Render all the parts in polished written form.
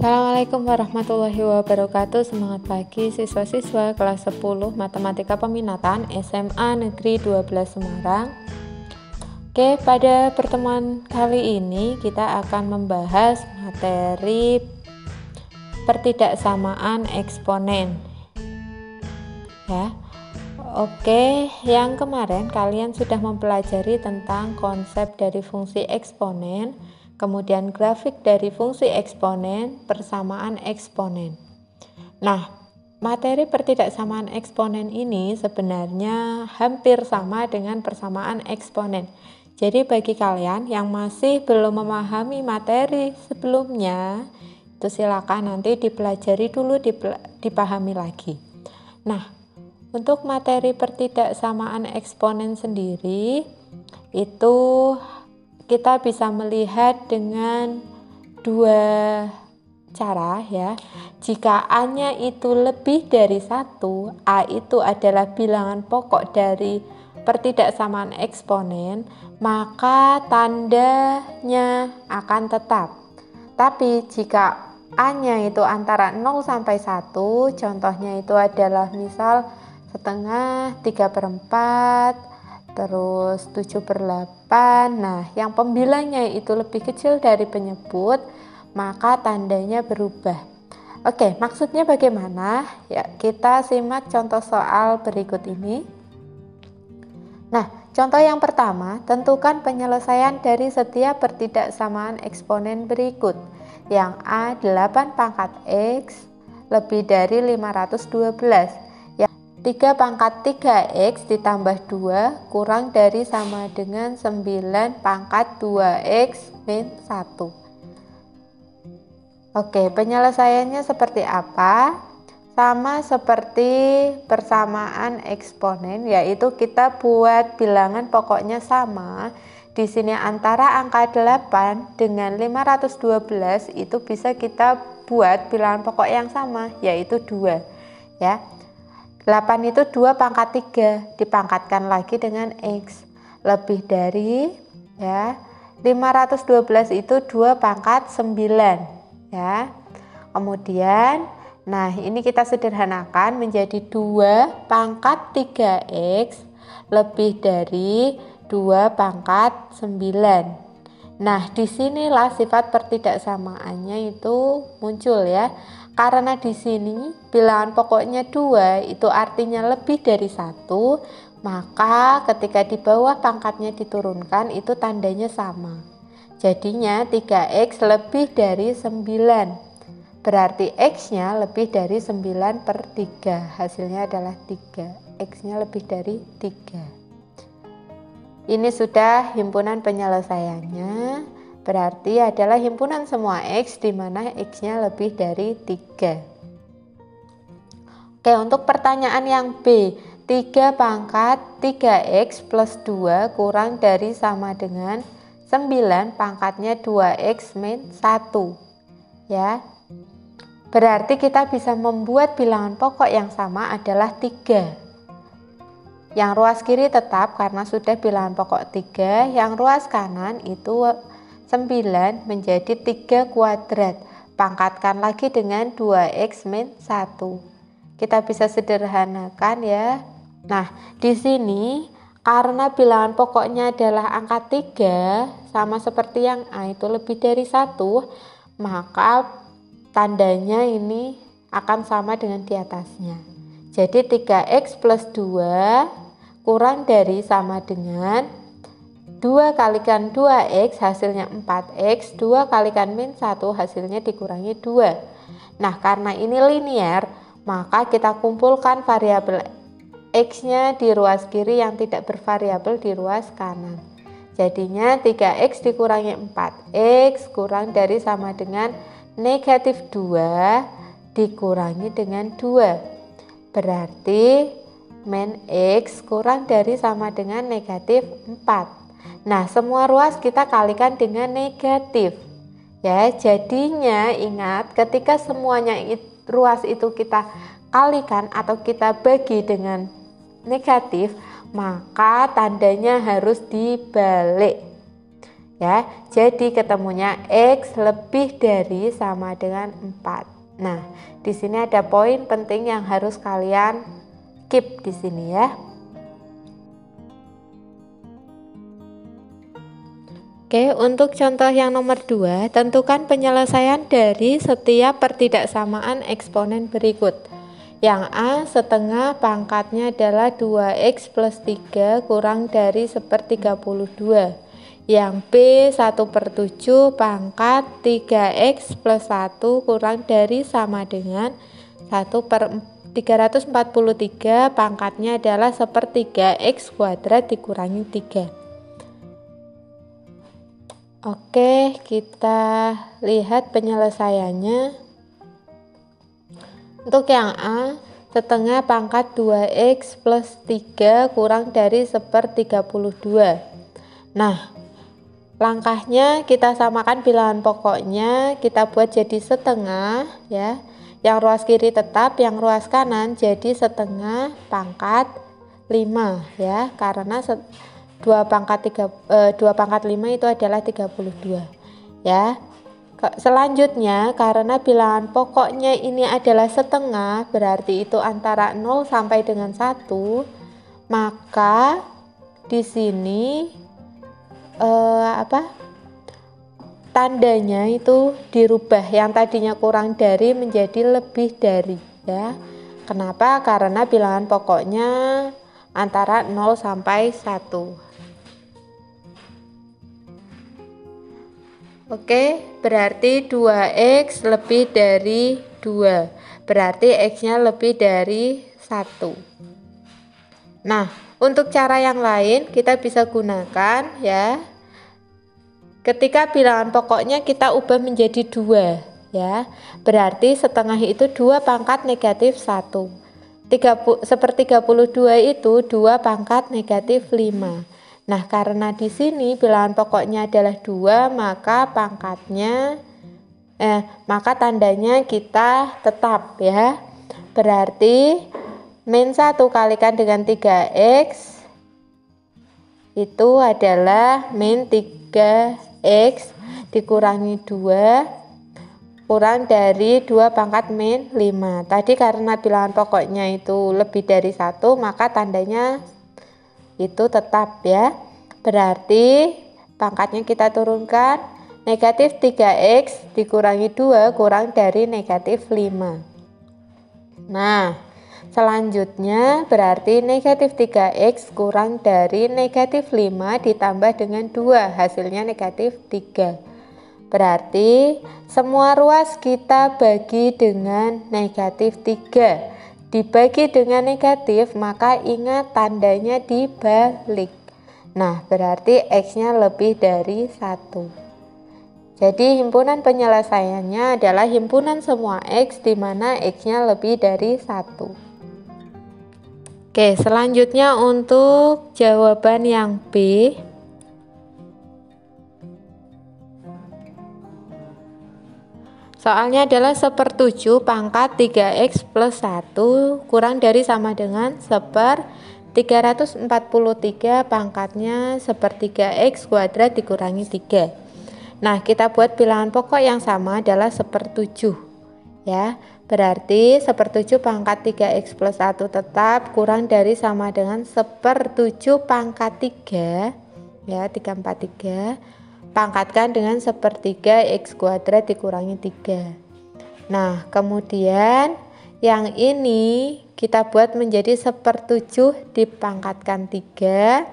Assalamualaikum warahmatullahi wabarakatuh. Semangat pagi siswa-siswa kelas 10 Matematika Peminatan SMA Negeri 12 Semarang. Oke, pada pertemuan kali ini kita akan membahas materi pertidaksamaan eksponen. Ya. Oke, yang kemarin kalian sudah mempelajari tentang konsep dari fungsi eksponen, kemudian grafik dari fungsi eksponen, persamaan eksponen. Nah, materi pertidaksamaan eksponen ini sebenarnya hampir sama dengan persamaan eksponen. Jadi bagi kalian yang masih belum memahami materi sebelumnya, itu silakan nanti dipelajari dulu, dipahami lagi. Nah, untuk materi pertidaksamaan eksponen sendiri, itu kita bisa melihat dengan dua cara ya. Jika A-nya itu lebih dari 1, A itu adalah bilangan pokok dari pertidaksamaan eksponen, maka tandanya akan tetap. Tapi jika A-nya itu antara 0 sampai 1, contohnya itu adalah misal setengah, 3/4, terus 7/8. Nah, yang pembilangnya itu lebih kecil dari penyebut, maka tandanya berubah. Oke, maksudnya bagaimana? Ya, kita simak contoh soal berikut ini. Nah, contoh yang pertama, tentukan penyelesaian dari setiap pertidaksamaan eksponen berikut. Yang A 8 pangkat X lebih dari 512. 3 pangkat 3X ditambah 2 kurang dari sama dengan 9 pangkat 2X min 1. Oke, penyelesaiannya seperti apa? Sama seperti persamaan eksponen, yaitu kita buat bilangan pokoknya sama. Di sini antara angka 8 dengan 512 itu bisa kita buat bilangan pokok yang sama, yaitu 2. Ya. 8 itu 2 pangkat 3 dipangkatkan lagi dengan X lebih dari ya 512 itu 2 pangkat 9 ya. Kemudian nah ini kita sederhanakan menjadi 2 pangkat 3X lebih dari 2 pangkat 9. Nah, disinilah sifat pertidaksamaannya itu muncul ya. Karena di sini bilangan pokoknya 2 itu artinya lebih dari 1, maka ketika di bawah pangkatnya diturunkan itu tandanya sama. Jadinya 3X lebih dari 9. Berarti X-nya lebih dari 9/3. Hasilnya adalah 3. X-nya lebih dari 3. Ini sudah himpunan penyelesaiannya. Berarti adalah himpunan semua X di mana X-nya lebih dari 3. Oke, untuk pertanyaan yang B, 3 pangkat 3X plus 2 kurang dari sama dengan 9 pangkatnya 2X min 1. Ya. Berarti kita bisa membuat bilangan pokok yang sama adalah 3. Yang ruas kiri tetap karena sudah bilangan pokok 3, yang ruas kanan itu 9 menjadi 3 kuadrat. Pangkatkan lagi dengan 2X min 1. Kita bisa sederhanakan ya. Nah, di sini karena bilangan pokoknya adalah angka 3, sama seperti yang A itu lebih dari 1, maka tandanya ini akan sama dengan di atasnya. Jadi 3X plus 2 kurang dari sama dengan 2 kalikan 2X hasilnya 4X, 2 kalikan min 1 hasilnya dikurangi 2. Nah, karena ini linear, maka kita kumpulkan variabel X-nya di ruas kiri yang tidak bervariabel di ruas kanan. Jadinya 3X dikurangi 4X kurang dari sama dengan negatif 2 dikurangi dengan 2. Berarti min X kurang dari sama dengan negatif 4. Nah, semua ruas kita kalikan dengan negatif. Ya, jadinya ingat ketika semuanya ruas itu kita kalikan atau kita bagi dengan negatif, maka tandanya harus dibalik. ya. Jadi ketemunya X lebih dari sama dengan 4. Nah, di sini ada poin penting yang harus kalian keep di sini ya. Oke, untuk contoh yang nomor 2, tentukan penyelesaian dari setiap pertidaksamaan eksponen berikut. Yang A setengah pangkatnya adalah 2x plus 3 kurang dari 1/32. Yang B 1/7 pangkat 3x plus 1 kurang dari sama dengan 1/343 pangkatnya adalah 1/3 x kuadrat dikurangi 3. Oke, kita lihat penyelesaiannya. Untuk yang A, setengah pangkat 2x plus 3 kurang dari 1/32. Nah, langkahnya kita samakan bilangan pokoknya, kita buat jadi setengah ya. Yang ruas kiri tetap, yang ruas kanan jadi setengah pangkat 5 ya, karena 2 pangkat 5 itu adalah 32 ya. Selanjutnya karena bilangan pokoknya ini adalah setengah, berarti itu antara 0 sampai dengan 1, maka di sini tandanya itu dirubah, yang tadinya kurang dari menjadi lebih dari ya. Kenapa? Karena bilangan pokoknya antara 0 sampai 1. Oke, berarti 2x lebih dari 2. Berarti x-nya lebih dari 1. Nah, untuk cara yang lain kita bisa gunakan ya. Ketika bilangan pokoknya kita ubah menjadi 2 ya. Berarti setengah itu 2 pangkat negatif 1. 1/32 itu 2 pangkat negatif 5. Nah, karena di sini bilangan pokoknya adalah 2, maka maka tandanya kita tetap ya. Berarti min 1 kalikan dengan 3x itu adalah min 3x dikurangi 2 kurang dari 2 pangkat min 5. Tadi karena bilangan pokoknya itu lebih dari 1, maka tandanya itu tetap ya. Berarti pangkatnya kita turunkan, negatif 3x dikurangi 2 kurang dari negatif 5. Nah, selanjutnya berarti negatif 3x kurang dari negatif 5 ditambah dengan 2, hasilnya negatif 3. Berarti semua ruas kita bagi dengan negatif 3. Dibagi dengan negatif, maka ingat tandanya dibalik. Nah, berarti x-nya lebih dari 1. Jadi himpunan penyelesaiannya adalah himpunan semua x di mana x-nya lebih dari 1. Oke, selanjutnya untuk jawaban yang B. Soalnya adalah 1/7 pangkat 3x plus 1 kurang dari sama dengan 1/343 pangkatnya 1/3x kuadrat dikurangi 3. Nah, kita buat bilangan pokok yang sama adalah 1/7 ya. Berarti 1/7 pangkat 3x plus 1 tetap kurang dari sama dengan 1/7 pangkat 3 ya, 343 pangkatkan dengan 1/3 x kuadrat dikurangi 3. Nah, kemudian yang ini kita buat menjadi 1/7 dipangkatkan 3,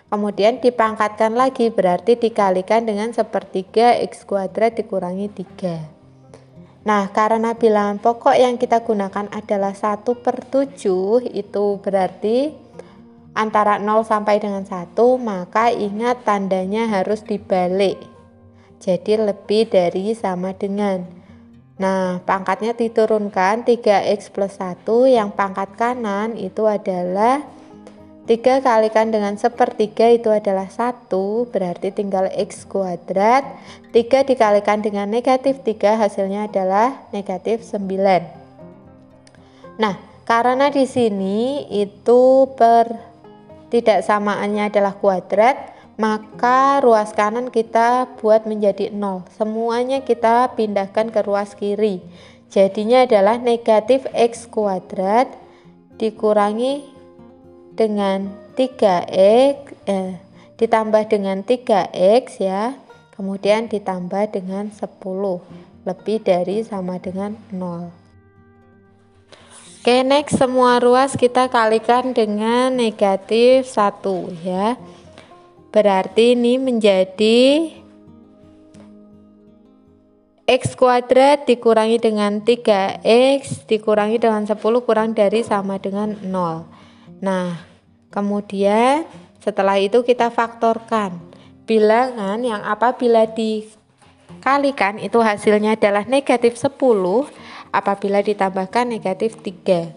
kemudian dipangkatkan lagi, berarti dikalikan dengan 1/3 x kuadrat dikurangi 3. Nah, karena bilangan pokok yang kita gunakan adalah 1/7, itu berarti antara 0 sampai dengan 1, maka ingat tandanya harus dibalik. Jadi lebih dari sama dengan. Nah, pangkatnya diturunkan 3x plus 1, yang pangkat kanan itu adalah 3 kalikan dengan 1/3 itu adalah 1, berarti tinggal x kuadrat. 3 dikalikan dengan negatif 3 hasilnya adalah negatif 9. Nah, karena di sini itu tidak samaannya adalah kuadrat, maka ruas kanan kita buat menjadi 0. Semuanya kita pindahkan ke ruas kiri. Jadinya adalah negatif X kuadrat dikurangi dengan 3X ditambah dengan 3X ya. Kemudian ditambah dengan 10 lebih dari sama dengan 0. Oke, next semua ruas kita kalikan dengan negatif 1 ya. Berarti ini menjadi X kuadrat dikurangi dengan 3X dikurangi dengan 10 kurang dari sama dengan 0. Nah, kemudian setelah itu kita faktorkan. Bilangan yang apabila dikalikan itu hasilnya adalah negatif 10 apabila ditambahkan negatif 3.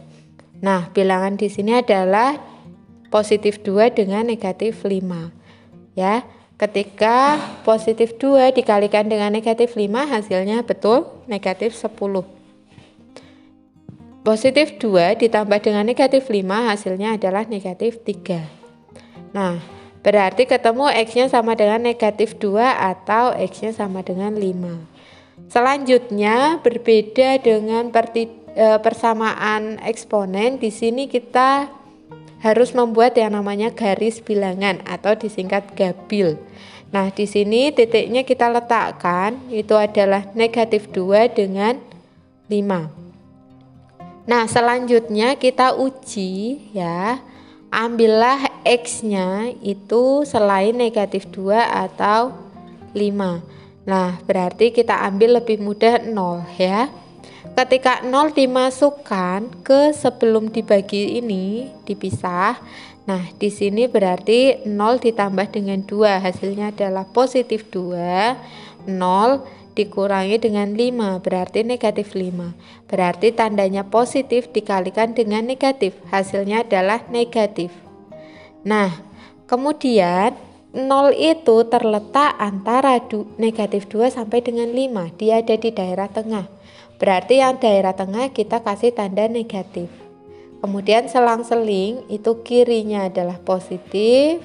Nah, bilangan di sini adalah positif 2 dengan negatif 5. Ya, ketika positif 2 dikalikan dengan negatif 5 hasilnya betul negatif 10. Positif 2 ditambah dengan negatif 5 hasilnya adalah negatif 3. Nah, berarti ketemu X-nya sama dengan negatif 2 atau X-nya sama dengan 5. Selanjutnya berbeda dengan persamaan eksponen. Di sini kita harus membuat yang namanya garis bilangan atau disingkat gabil. Nah, di sini titiknya kita letakkan itu adalah negatif 2 dengan 5. Nah, selanjutnya kita uji ya. Ambillah X-nya itu selain negatif 2 atau 5. Nah, berarti kita ambil lebih mudah 0 ya. Ketika 0 dimasukkan ke sebelum dibagi ini dipisah. Nah, di sini berarti 0 ditambah dengan 2 hasilnya adalah positif 2. 0 dikurangi dengan 5 berarti negatif 5. Berarti tandanya positif dikalikan dengan negatif hasilnya adalah negatif. Nah, kemudian 0 itu terletak antara negatif 2 sampai dengan 5. Dia ada di daerah tengah. Berarti yang daerah tengah kita kasih tanda negatif. Kemudian selang-seling itu kirinya adalah positif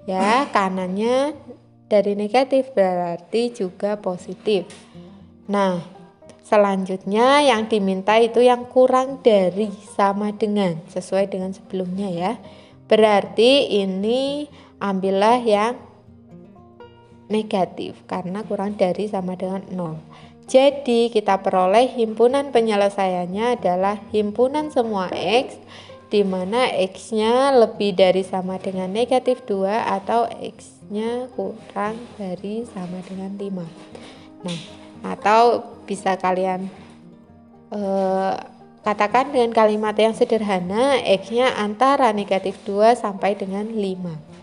ya, kanannya dari negatif berarti juga positif. Nah, selanjutnya yang diminta itu yang kurang dari sama dengan sesuai dengan sebelumnya ya. Berarti ini ambillah yang negatif karena kurang dari sama dengan 0. Jadi kita peroleh himpunan penyelesaiannya adalah himpunan semua X di mana X-nya lebih dari sama dengan negatif 2 atau X-nya kurang dari sama dengan 5. Nah, atau bisa kalian katakan dengan kalimat yang sederhana, X-nya antara negatif 2 sampai dengan 5.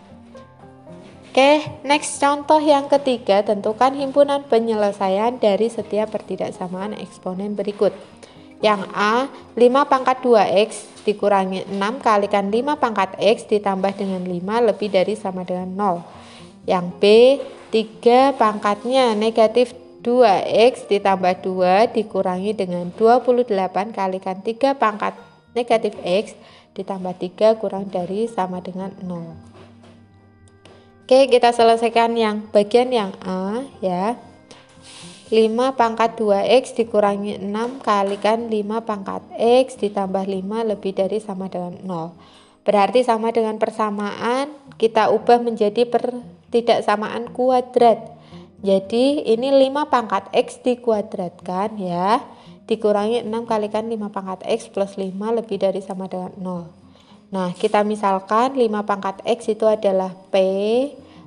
Oke, next contoh yang ketiga, tentukan himpunan penyelesaian dari setiap pertidaksamaan eksponen berikut. Yang A, 5 pangkat 2X dikurangi 6 kalikan 5 pangkat X ditambah dengan 5 lebih dari sama dengan 0. Yang B, 3 pangkatnya negatif 2X ditambah 2 dikurangi dengan 28 kalikan 3 pangkat negatif X ditambah 3 kurang dari sama dengan 0. Oke, kita selesaikan yang bagian yang A ya. 5 pangkat 2X dikurangi 6 kalikan 5 pangkat X ditambah 5 lebih dari sama dengan 0. Berarti sama dengan persamaan, kita ubah menjadi pertidaksamaan kuadrat. Jadi ini 5 pangkat X dikuadratkan ya, dikurangi 6 kalikan 5 pangkat X plus 5 lebih dari sama dengan 0. Nah, kita misalkan 5 pangkat X itu adalah P,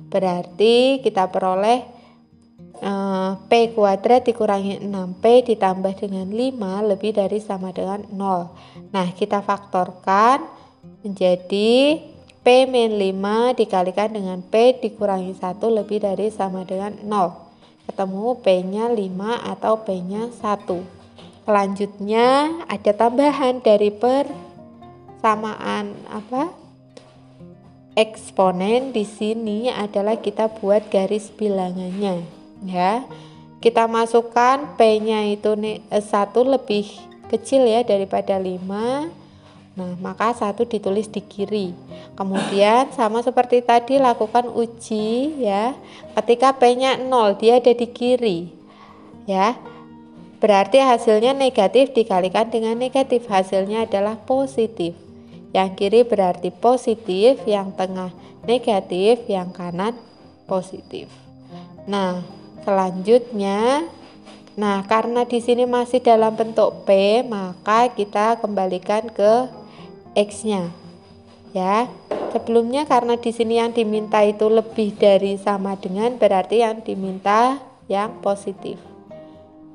berarti kita peroleh P kuadrat dikurangi 6P ditambah dengan 5 lebih dari sama dengan 0. Nah, kita faktorkan menjadi P min 5 dikalikan dengan P dikurangi 1 lebih dari sama dengan 0. Ketemu P-nya 5 atau P-nya 1. Selanjutnya ada tambahan dari persamaan eksponen. Di sini adalah kita buat garis bilangannya ya. Kita masukkan P-nya itu 1 lebih kecil ya daripada 5. Nah, maka 1 ditulis di kiri. Kemudian sama seperti tadi lakukan uji ya. Ketika P-nya 0, dia ada di kiri. Ya. Berarti hasilnya negatif dikalikan dengan negatif, hasilnya adalah positif. Yang kiri berarti positif, yang tengah negatif, yang kanan positif. Nah, selanjutnya karena di sini masih dalam bentuk P, maka kita kembalikan ke X-nya. Ya. Sebelumnya karena di sini yang diminta itu lebih dari sama dengan, berarti yang diminta yang positif.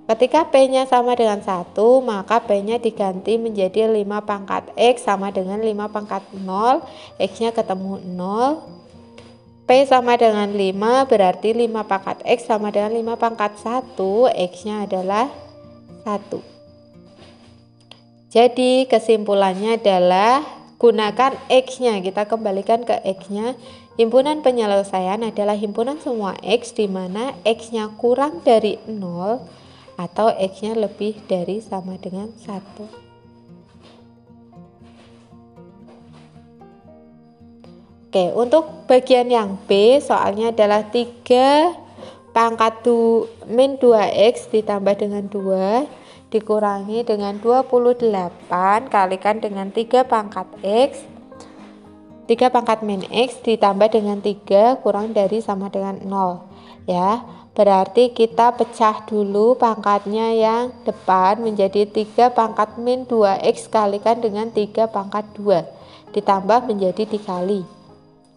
Ketika P-nya sama dengan 1, maka P-nya diganti menjadi 5 pangkat X sama dengan 5 pangkat 0, X-nya ketemu 0. P sama dengan 5, berarti 5 pangkat X sama dengan 5 pangkat 1, X-nya adalah 1. Jadi kesimpulannya adalah gunakan X-nya, kita kembalikan ke X-nya. Himpunan penyelesaian adalah himpunan semua X di mana X-nya kurang dari 0 atau X-nya lebih dari sama dengan 1. Oke, untuk bagian yang B, soalnya adalah 3 pangkat min 2X ditambah dengan 2 dikurangi dengan 28 kalikan dengan 3 pangkat X. 3 pangkat min X ditambah dengan 3 kurang dari sama dengan 0. Ya, berarti kita pecah dulu pangkatnya yang depan menjadi 3 pangkat min 2X kalikan dengan 3 pangkat 2 ditambah menjadi dikali.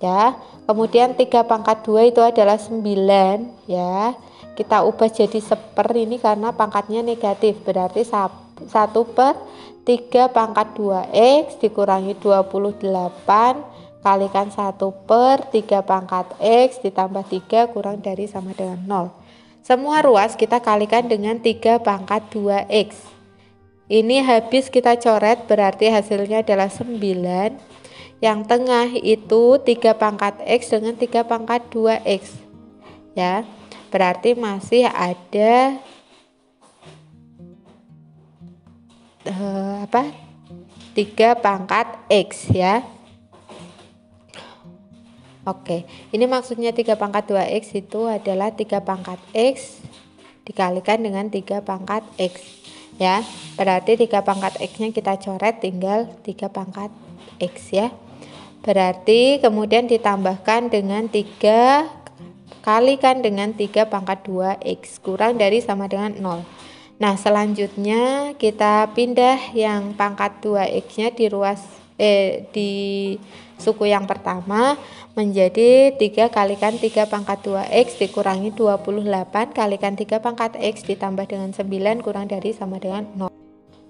Ya, kemudian 3 pangkat 2 itu adalah 9 ya. Kita ubah jadi 1/, ini karena pangkatnya negatif, berarti 1/3 pangkat 2X dikurangi 28 kalikan 1/3 pangkat X ditambah 3 kurang dari sama dengan 0. Semua ruas kita kalikan dengan 3 pangkat 2X. Ini habis kita coret, berarti hasilnya adalah 9. Yang tengah itu 3 pangkat X dengan 3 pangkat 2X. Ya, berarti masih ada 3 pangkat X ya. Oke, ini maksudnya 3 pangkat 2X itu adalah 3 pangkat X dikalikan dengan 3 pangkat X. Ya, berarti 3 pangkat X-nya kita coret, tinggal 3 pangkat X ya. Berarti kemudian ditambahkan dengan 3 kalikan dengan 3 pangkat 2X kurang dari sama dengan 0. Nah, selanjutnya kita pindah yang pangkat 2X-nya di ruas di suku yang pertama menjadi 3 kalikan 3 pangkat 2X dikurangi 28 kalikan 3 pangkat X ditambah dengan 9 kurang dari sama dengan 0.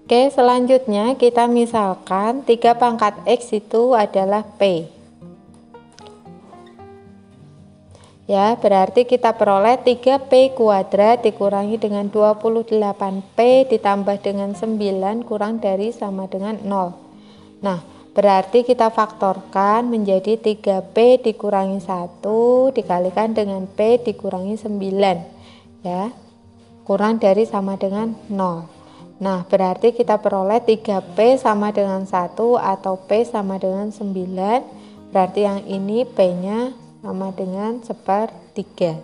Oke, selanjutnya kita misalkan 3 pangkat X itu adalah P. Ya, berarti kita peroleh 3P kuadrat dikurangi dengan 28P ditambah dengan 9 kurang dari sama dengan 0. Nah, berarti kita faktorkan menjadi 3P dikurangi 1 dikalikan dengan P dikurangi 9. Ya, kurang dari sama dengan 0. Nah, berarti kita peroleh 3P sama dengan 1 atau P sama dengan 9. Berarti yang ini P-nya sama dengan 1/3.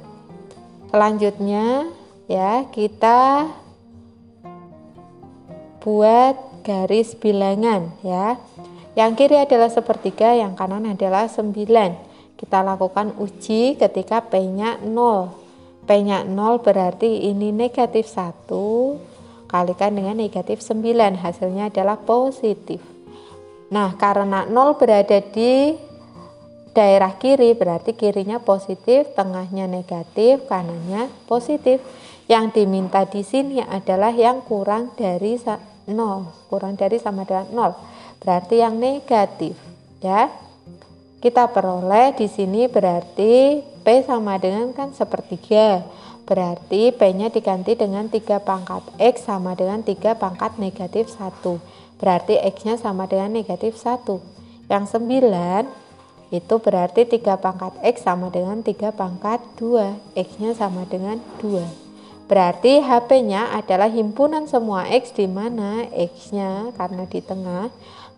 Selanjutnya ya, kita buat garis bilangan ya. Yang kiri adalah 1/3, yang kanan adalah 9. Kita lakukan uji ketika P-nya 0. P-nya 0 berarti ini negatif 1 kalikan dengan negatif 9, hasilnya adalah positif. Nah, karena 0 berada di daerah kiri, berarti kirinya positif, tengahnya negatif, kanannya positif. Yang diminta di sini adalah yang kurang dari 0, kurang dari sama dengan 0. Berarti yang negatif, ya. Kita peroleh di sini berarti P sama dengan kan 1/3. Berarti P-nya diganti dengan 3 pangkat X sama dengan 3 pangkat negatif 1. Berarti X-nya sama dengan negatif 1. Yang 9 itu berarti 3 pangkat X sama dengan 3 pangkat 2. X-nya sama dengan 2. Berarti HP-nya adalah himpunan semua X di mana X-nya karena di tengah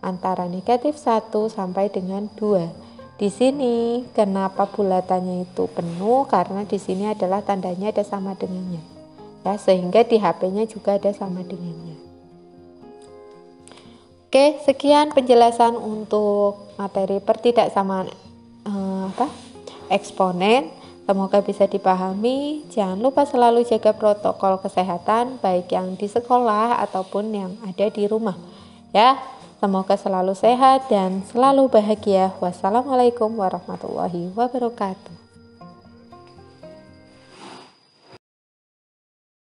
antara negatif 1 sampai dengan 2. Di sini kenapa bulatannya itu penuh? Karena di sini adalah tandanya ada sama dengannya. Ya, sehingga di HP-nya juga ada sama dengannya. Oke, sekian penjelasan untuk materi pertidaksamaan eksponen. Semoga bisa dipahami. Jangan lupa selalu jaga protokol kesehatan baik yang di sekolah ataupun yang ada di rumah. Ya, semoga selalu sehat dan selalu bahagia. Wassalamualaikum warahmatullahi wabarakatuh.